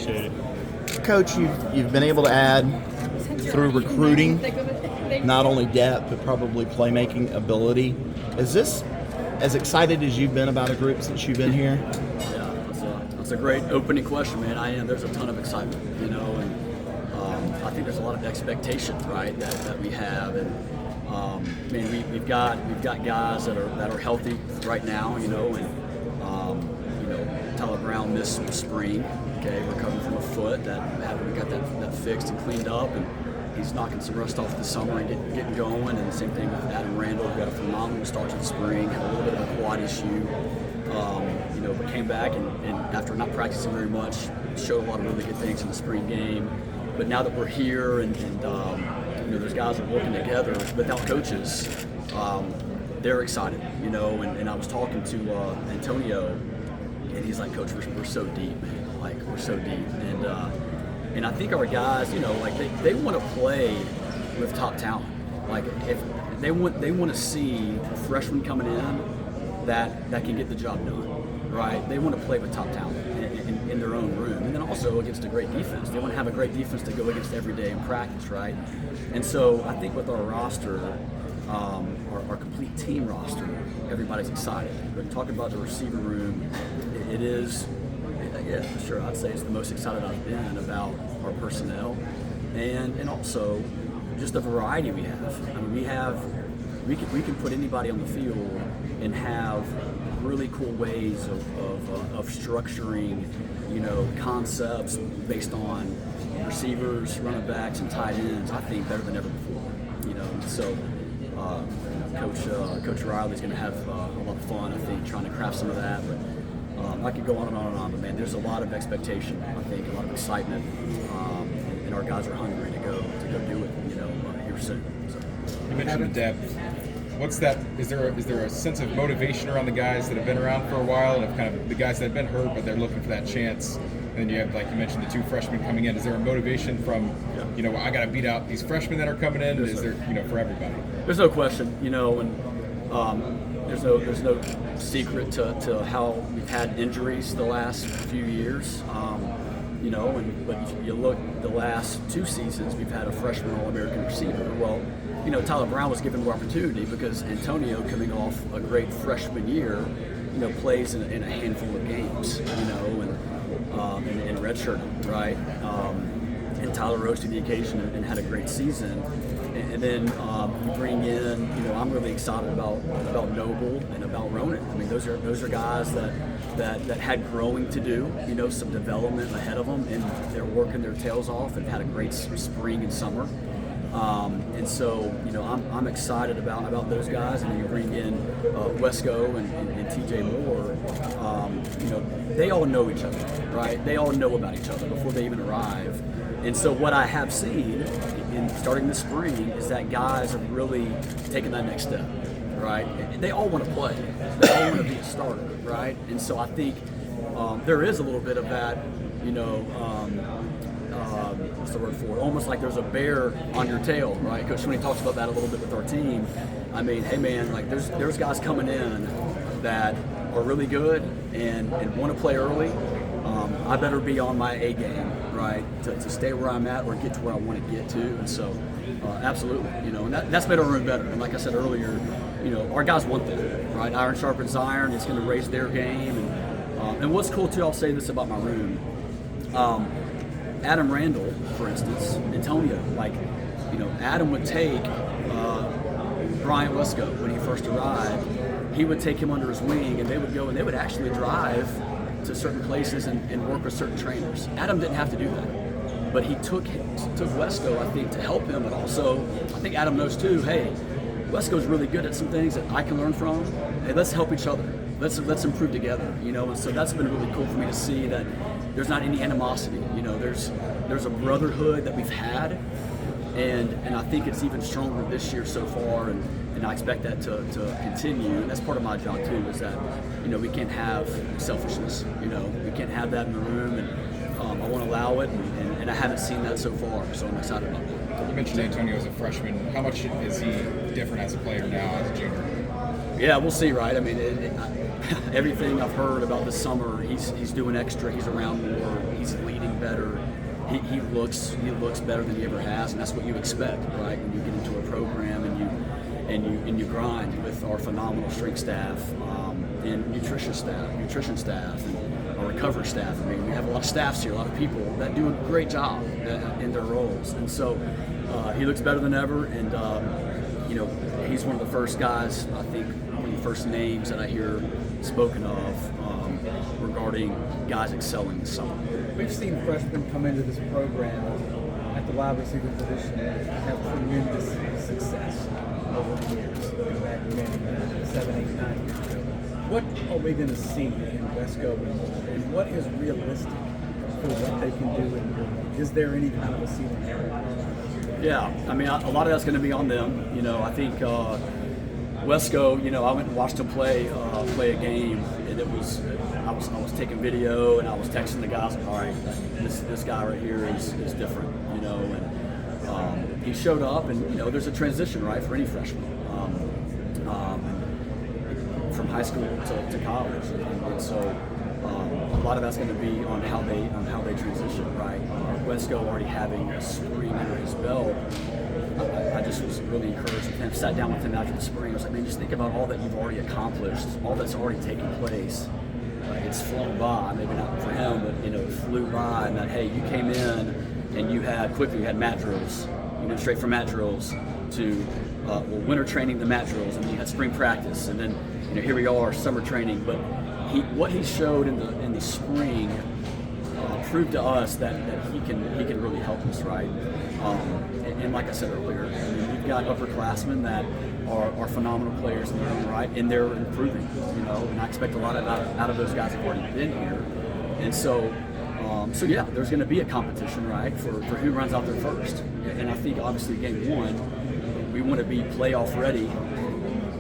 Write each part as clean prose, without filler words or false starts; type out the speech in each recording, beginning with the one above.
appreciate it. Coach, you've been able to add through recruiting not only depth but probably playmaking ability. Is this as excited as you've been about a group since you've been here? Yeah, that's a great opening question, man. I am. There's a ton of excitement, and I think there's a lot of expectation, right, that we have, and we've got guys that are healthy right now, and Tyler Brown missed the spring, recovering from a foot we got that fixed and cleaned up, and he's knocking some rust off the summer and getting going. And the same thing with Adam Randall, who got a phenomenal start to the spring, had a little bit of a quad issue, but came back and after not practicing very much, showed a lot of really good things in the spring game. But now that we're here and those guys are working together without coaches, they're excited, and I was talking to Antonio, and he's like, Coach, we're so deep, man. Like, we're so deep. And I think our guys, they want to play with top talent. Like, if they want to see freshmen coming in that can get the job done, right? They want to play with top talent in their own room, and then also against a great defense. They want to have a great defense to go against every day in practice, right? And so I think with our roster, our complete team roster, everybody's excited. But talking about the receiver room, it is. Yeah, sure. I'd say it's the most excited I've been about our personnel, and also just the variety we have. I mean, we can put anybody on the field and have really cool ways of structuring, concepts based on receivers, running backs, and tight ends. I think better than ever before. So Coach Riley's going to have a lot of fun, I think, trying to craft some of that. But I could go on and on and on, but man, there's a lot of expectation, I think, a lot of excitement, and our guys are hungry to go do it, here soon. So. You mentioned the depth. What's that? Is there a sense of motivation around the guys that have been around for a while, and kind of the guys that have been hurt but they're looking for that chance? And then you have, like you mentioned, the two freshmen coming in. Is there a motivation from, I got to beat out these freshmen that are coming in? Is there, for everybody? There's no question, and there's no secret to how we've had injuries the last few years. But if you look the last two seasons, we've had a freshman All-American receiver. Well, Tyler Brown was given more opportunity because Antonio, coming off a great freshman year, plays in a handful of games, and redshirt, right? And Tyler rose to the occasion and had a great season. And then you bring in, I'm really excited about Noble and about Ronan. I mean, those are guys that had growing to do, some development ahead of them, and they're working their tails off and had a great spring and summer. And so, I'm excited about those guys. And then you bring in Wesco and TJ Moore. They all know each other, right? They all know about each other before they even arrive. And so what I have seen in starting this spring is that guys are really taking that next step, right? They all want to play. They all want to be a starter, right? And so I think there is a little bit of that, what's the word for it? Almost like there's a bear on your tail, right? Coach Sweeney talks about that a little bit with our team. I mean, hey man, like there's guys coming in that are really good and want to play early. I better be on my A game, right, to stay where I'm at or get to where I want to get to. And so, absolutely, and that's made our room better. And like I said earlier, our guys want that, right? Iron sharpens iron. It's going to raise their game. And what's cool too, I'll say this about my room. Adam Randall, for instance, Antonio, Adam would take Brian Wesco when he first arrived. He would take him under his wing, and they would go and they would actually drive to certain places and work with certain trainers. Adam didn't have to do that, but he took Wesco, I think, to help him, but also I think Adam knows too, hey, Wesco's really good at some things that I can learn from. Hey, let's help each other. Let's improve together, and so that's been really cool for me to see that there's not any animosity. There's a brotherhood that we've had, and I think it's even stronger this year so far, and I expect that to continue. And that's part of my job too, is that we can't have selfishness. We can't have that in the room, and I won't allow it, and I haven't seen that so far. So I'm excited about it. You mentioned Antonio as a freshman. How much is he different as a player now as a junior? Yeah, we'll see, right? I mean, everything I've heard about this summer, he's doing extra. He's around more. He's leading better. He looks better than he ever has, and that's what you expect, right? When you get into a program and you grind with our phenomenal strength staff and nutrition staff, and our recovery staff. I mean, we have a lot of staffs here, a lot of people that do a great job in their roles, and so he looks better than ever. And he's one of the first guys, I think, one of the first names that I hear spoken of regarding guys excelling this summer. We've seen freshmen come into this program at the wide receiver position and have tremendous success over the years. Go back many, 7, 8, 9 years ago. What are we going to see in Wesco, and what is realistic for what they can do in year one? Is there any kind of a ceiling there? Yeah, I mean, a lot of that's going to be on them. I think Wesco. I went and watched them play a game, and it was I was taking video and I was texting the guys. All right, this guy right here is different. And he showed up, and there's a transition, right, for any freshman from high school to college, and so. A lot of that's going to be on how they transition, right? Wesco already having a spring under his belt, I just was really encouraged with him. Sat down with him after the spring. I was like, man, just think about all that you've already accomplished, all that's already taken place. It's flown by, maybe not for him, but it flew by. And that, hey, you came in and you had mat drills. You went straight from mat drills to winter training, the mat drills, and then you had spring practice, and then here we are, summer training, but. What he showed in the spring proved to us that he can really help us, right? And like I said earlier, we've got upperclassmen that are phenomenal players in their own right, and they're improving, and I expect a lot out of those guys who've already been here. And so yeah, there's going to be a competition, right, for who runs out there first. And I think obviously game one, we want to be playoff ready,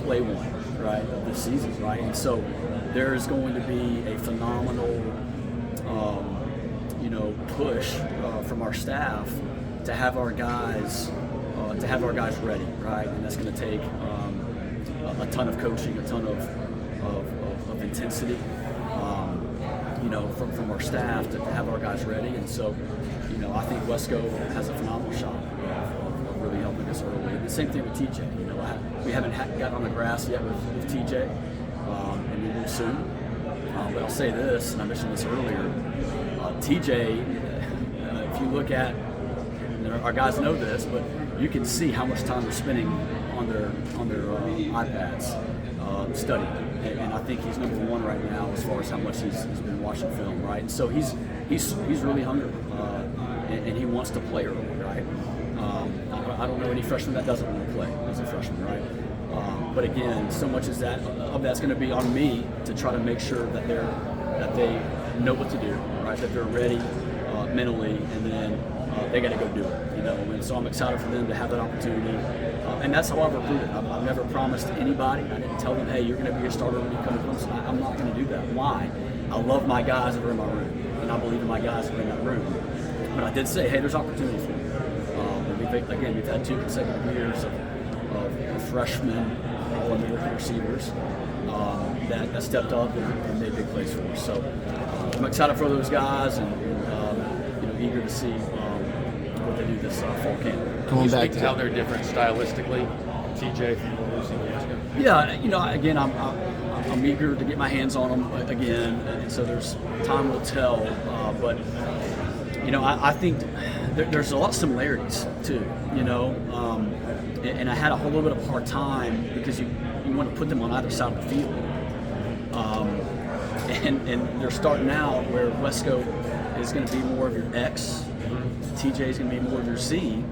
play one, right, of this season, right? And so there's going to be a phenomenal, push from our staff to have our guys ready, right? And that's going to take a ton of coaching, a ton of intensity, from our staff to have our guys ready. And so, I think Wesco has a phenomenal shot of really helping us early. And the same thing with TJ. We haven't gotten on the grass yet with TJ. And we will soon. But I'll say this, and I mentioned this earlier, TJ, if you look at, our guys know this, but you can see how much time they're spending on their iPads studying. And I think he's number one right now as far as how much he's been watching film, right? And so he's really hungry, and he wants to play early, right? I don't know any freshman that doesn't want to play as a freshman, right? But again, so much as that's going to be on me to try to make sure that they know what to do, right? That they're ready mentally, and then they got to go do it, And so I'm excited for them to have that opportunity, and that's how I've recruited. I've never promised anybody. I didn't tell them, hey, you're going to be a starter when you come to Clemson. I'm not going to do that. Why? I love my guys that are in my room, and I believe in my guys that are in that room. But I did say, hey, there's opportunity for you. And we've had 2 consecutive years of freshmen, all-American receivers that stepped up and made big plays for us. So I'm excited for those guys, and eager to see what they do this fall camp. Going back to how they're different stylistically, TJ from what we've seen with Wesco? Yeah, again, I'm eager to get my hands on them again, and so there's time will tell. But I think there's a lot of similarities too. And I had a whole little bit of a hard time because you want to put them on either side of the field. And they're starting out where Wesco is going to be more of your X, TJ is going to be more of your Z.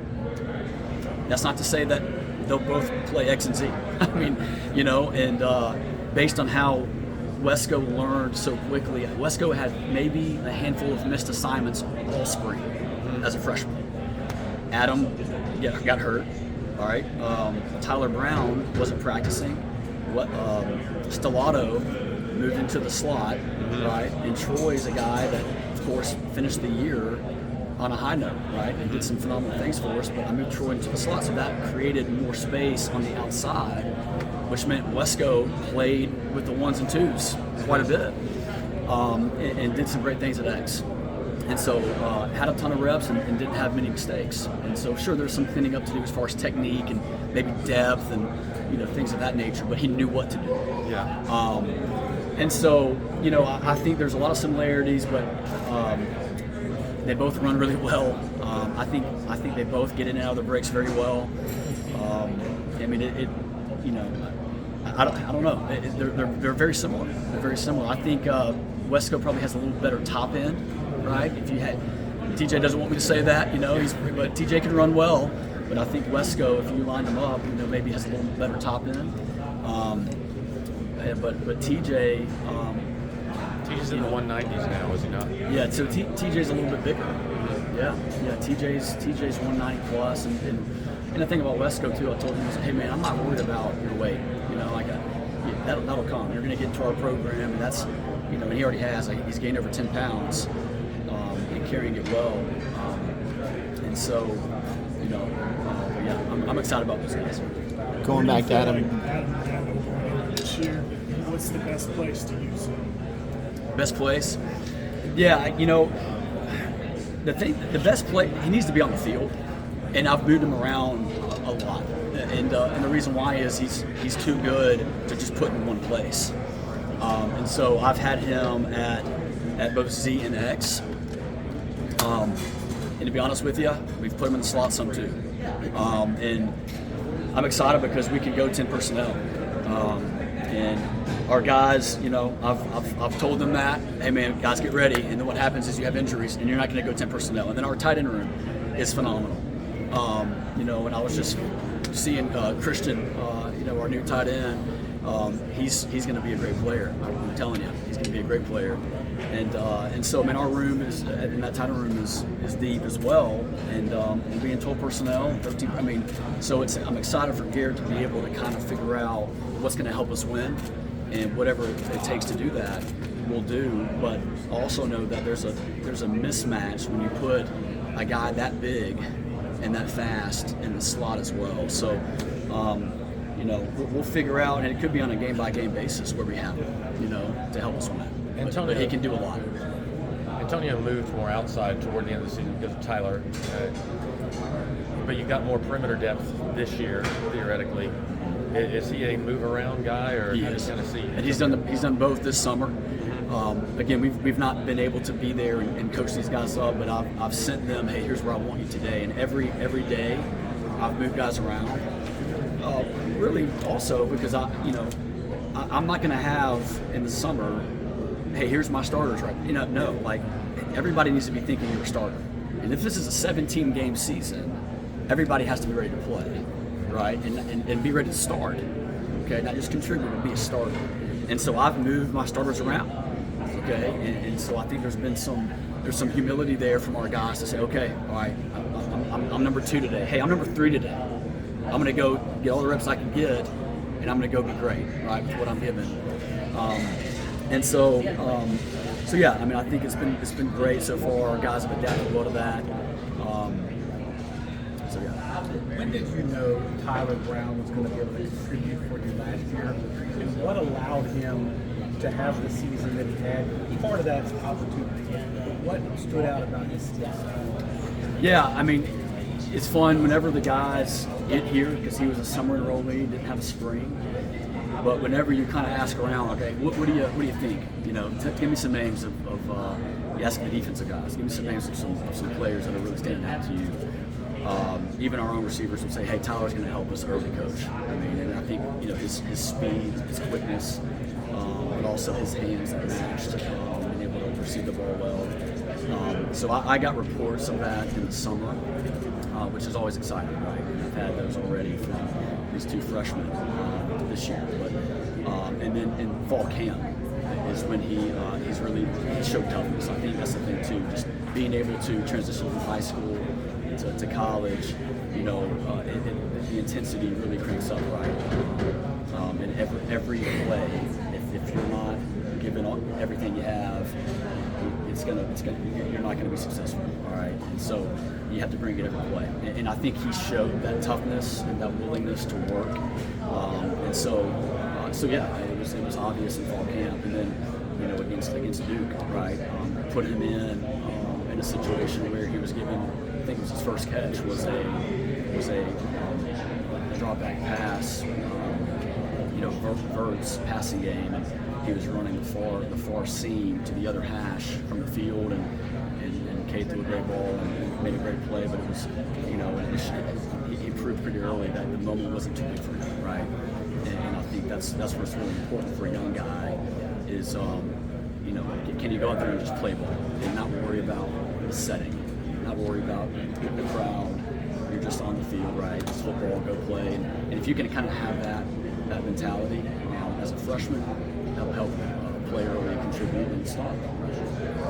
That's not to say that they'll both play X and Z. I mean, and based on how Wesco learned so quickly, Wesco had maybe a handful of missed assignments all spring as a freshman. Adam got hurt. All right. Tyler Brown wasn't practicing. Stellato moved into the slot, right? And Troy's a guy that, of course, finished the year on a high note, right? And did some phenomenal things for us. But I moved Troy into the slot, so that created more space on the outside which meant Wesco played with the ones and twos quite a bit, and did some great things at X. And so had a ton of reps and didn't have many mistakes. And so sure, there's some cleaning up to do as far as technique and maybe depth and things of that nature, but he knew what to do. Yeah. And so I think there's a lot of similarities, but they both run really well. I think they both get in and out of the breaks very well. I mean, I don't know. They're very similar. They're very similar. I think Wesco probably has a little better top end, right? If you had TJ doesn't want me to say that, but TJ can run well. But I think Wesco, if you line them up, maybe has a little better top end. But TJ. TJ's in the 190s now, is he not? Yeah, so TJ's a little bit bigger. Yeah. TJ's 190 plus, and the thing about Wesco too, I told him, I said, hey man, I'm not worried about your weight. That'll come. You're going to get into our program, and that's, and he already has. He's gained over 10 pounds, and carrying it well. And so, yeah, I'm excited about those guys. Going back to Adam. This year, what's the best place to use him? Best place? Yeah, the best place, he needs to be on the field, and I've moved him around a lot. And the reason why is he's too good to just put in one place. And so I've had him at both Z and X. And to be honest with you, we've put him in the slot some too. And I'm excited because we can go 10 personnel. And our guys, I've told them that, hey man, guys, get ready. And then what happens is you have injuries and you're not going to go 10 personnel. And then our tight end room is phenomenal. And I was just seeing Christian, our new tight end. He's going to be a great player. I'm telling you, he's going to be a great player. And so, our room is, and that tight end room is deep as well. And we'll be in 12 personnel, 13. So I'm excited for Garrett to be able to kind of figure out what's going to help us win, and whatever it takes to do that, we'll do. But also know that there's a mismatch when you put a guy that big and that fast in the slot as well. So, we'll figure out, and it could be on a game-by-game basis where we have him, to help us win. But he can do a lot. Antonio moved more outside toward the end of the season because of Tyler. But you've got more perimeter depth this year, theoretically. Is he a move-around guy, or how do you kind of see? And he's done both this summer. Again, we've not been able to be there and coach these guys up, but I've sent them, hey, here's where I want you today. And every day, I've moved guys around. Really, also because I'm not going to have in the summer, hey, here's my starters, right? No, like everybody needs to be thinking you're a starter. And if this is a 17-game season, everybody has to be ready to play, right? And be ready to start. Okay, not just contribute, but be a starter. And so I've moved my starters around. Okay, and so I think there's some humility there from our guys to say, okay, all right, I'm number 2 today. Hey, I'm number 3 today. I'm going to go get all the reps I can get, and I'm going to go be great, right, with what I'm given. So yeah, I think it's been great so far. Our guys have adapted well to that. So yeah. When did you know Tyler Brown was going to be able to contribute for you last year, and what allowed him to have the season that he had? Part of that's opportunity. What stood out about his season? Yeah, it's fun whenever the guys get here, because he was a summer enrollee, didn't have a spring. But whenever you kind of ask around, okay, what do you think? Give me some names of you ask the defensive guys. Give me some names of some players that are really standing out to you. Even our own receivers would say, hey, Tyler's going to help us early, coach. And I think his speed, his quickness, but also his hands that matched, being able to receive the ball well. So I got reports of that in the summer, which is always exciting, right? I've had those already from these 2 freshmen this year. But and then in fall camp is when he's really showed toughness. I think that's the thing too, just being able to transition from high school to college. The intensity really cranks up, right? And every play, if you're not giving everything you have, you're not going to be successful. All right, and so you have to bring it every play. And I think he showed that toughness and that willingness to work. And so yeah, it was obvious in fall camp, and then against Duke, right? Put him in a situation where he was given, I think it was his first catch, was a drop back pass, Vert's passing game, and he was running the far seam to the other hash from the field, and Cade threw a great ball and made a great play, but it was, he proved pretty early that the moment wasn't too big for him, right? And I think that's what's really important for a young guy is, can you go out there and just play ball and not worry about the setting, not worry about the crowd. You're just on the field, right? It's football, go play. And if you can kind of have that mentality as a freshman, that'll help a player really contribute and start.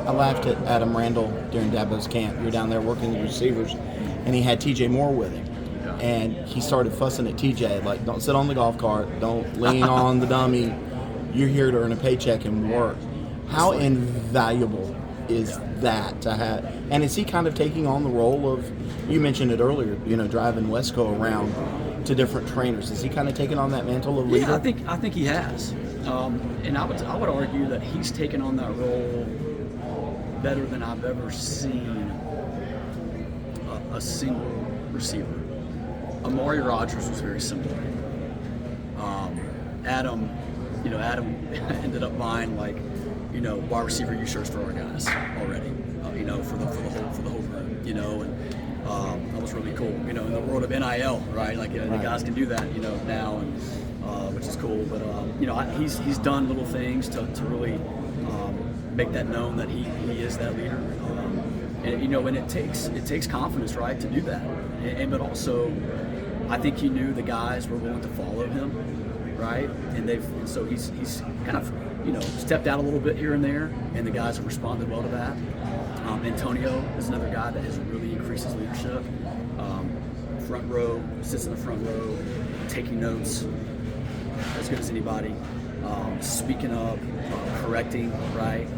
I laughed at Adam Randall during Dabo's camp. You're down there working with receivers, and he had TJ Moore with him. Yeah. And he started fussing at TJ, like, don't sit on the golf cart, don't lean on the dummy. You're here to earn a paycheck and work. How invaluable is that to have? And is he kind of taking on the role of, you mentioned it earlier, driving Wesco around to different trainers? Is he kind of taking on that mantle of leader? Yeah, I think he has. And I would argue that he's taken on that role better than I've ever seen a single receiver. Amari Rodgers was very similar. Adam ended up buying wide receiver U-shirts for our guys already. For the whole group. And that was really cool. In the world of NIL, right? The guys can do that, now, and which is cool. But he's done little things to really make that known that he is that leader. And it takes confidence, right, to do that. But also, I think he knew the guys were willing to follow him, right? And so he's kind of stepped out a little bit here and there, and the guys have responded well to that. Antonio is another guy that has really increased his leadership. Front row, sits in the front row, taking notes as good as anybody, speaking up, correcting, right?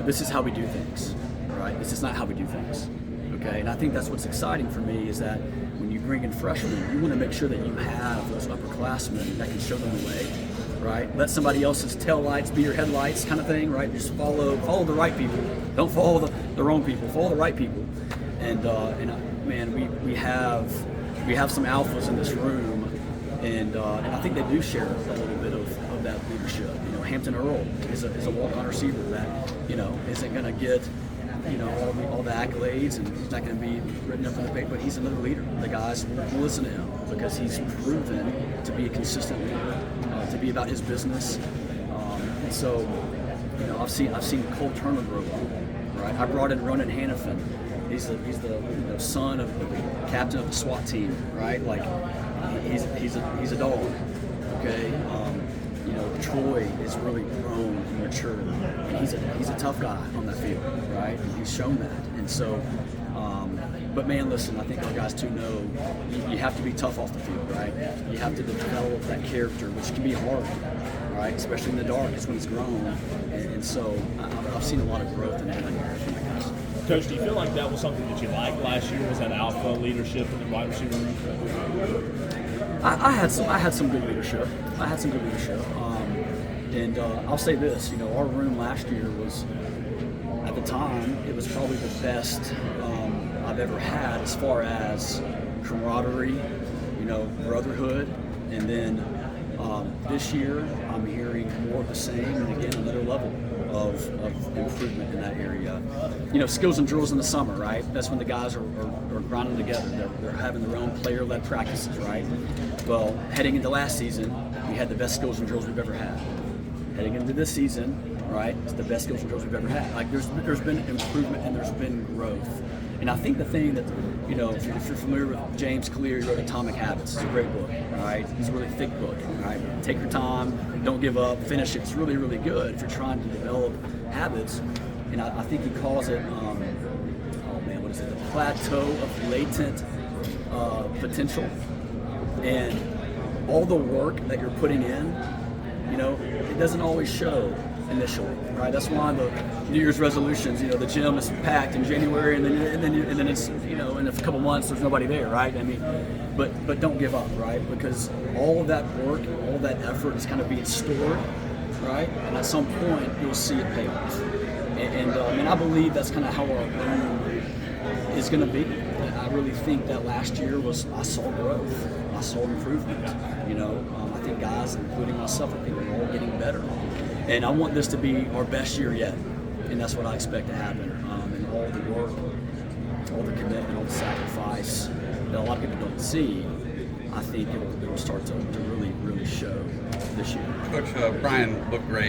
This is how we do things, right? This is not how we do things, okay? And I think that's what's exciting for me is that when you bring in freshmen, you want to make sure that you have those upperclassmen that can show them the way, right? Let somebody else's taillights be your headlights kind of thing, right? Just follow the right people. Don't follow the wrong people. Follow the right people. And man, we have some alphas in this room, and I think they do share a little bit of that leadership. Hampton Earl is a walk-on receiver that isn't going to get all the accolades, and he's not going to be written up in the paper, but he's another leader. The guys will listen to him because he's proven to be a consistent leader, to be about his business. And so, I've seen Cole Turner grow up, right? I brought in Ronan Hannafin. He's the son of the captain of the SWAT team, right? He's a dog, okay? Troy is really grown and matured, and he's a tough guy on that field, right? And he's shown that, and so. But man, listen, I think our guys too know you have to be tough off the field, right? You have to develop that character, which can be hard, right? Especially in the dark, it's when it's grown, and so I've seen a lot of growth in that from the guys. Coach, do you feel like that was something that you liked last year? Was that alpha leadership in the wide receiver room? I had some good leadership. And I'll say this, our room last year was, at the time, it was probably the best I've ever had as far as camaraderie, brotherhood. And then this year, I'm hearing more of the same, and again, another level of improvement in that area. Skills and drills in the summer, right? That's when the guys are grinding together. They're having their own player-led practices, right? Well, heading into last season, we had the best skills and drills we've ever had. Heading into this season, right, it's the best skills and drills we've ever had. There's been improvement and there's been growth. And I think the thing that, if you're familiar with James Clear, he wrote Atomic Habits. It's a great book, right? It's a really thick book, right? Take your time, don't give up, finish it. It's really, really good if you're trying to develop habits. And I think he calls it, the plateau of latent potential. And all the work that you're putting in, it doesn't always show initially, right? That's why the New Year's resolutions, the gym is packed in January, and then it's in a couple months there's nobody there, right? I mean, but don't give up, right? Because all of that work, all of that effort is kind of being stored, right? And at some point you'll see it pay off. And I believe that's kind of how our room is going to be. And I really think that last year I saw growth, I saw improvement. I think guys, including myself, I think we're all getting better. And I want this to be our best year yet, and that's what I expect to happen. And all the work, all the commitment, all the sacrifice that a lot of people don't see, I think it'll start to really, really show this year. Coach Brian looked great.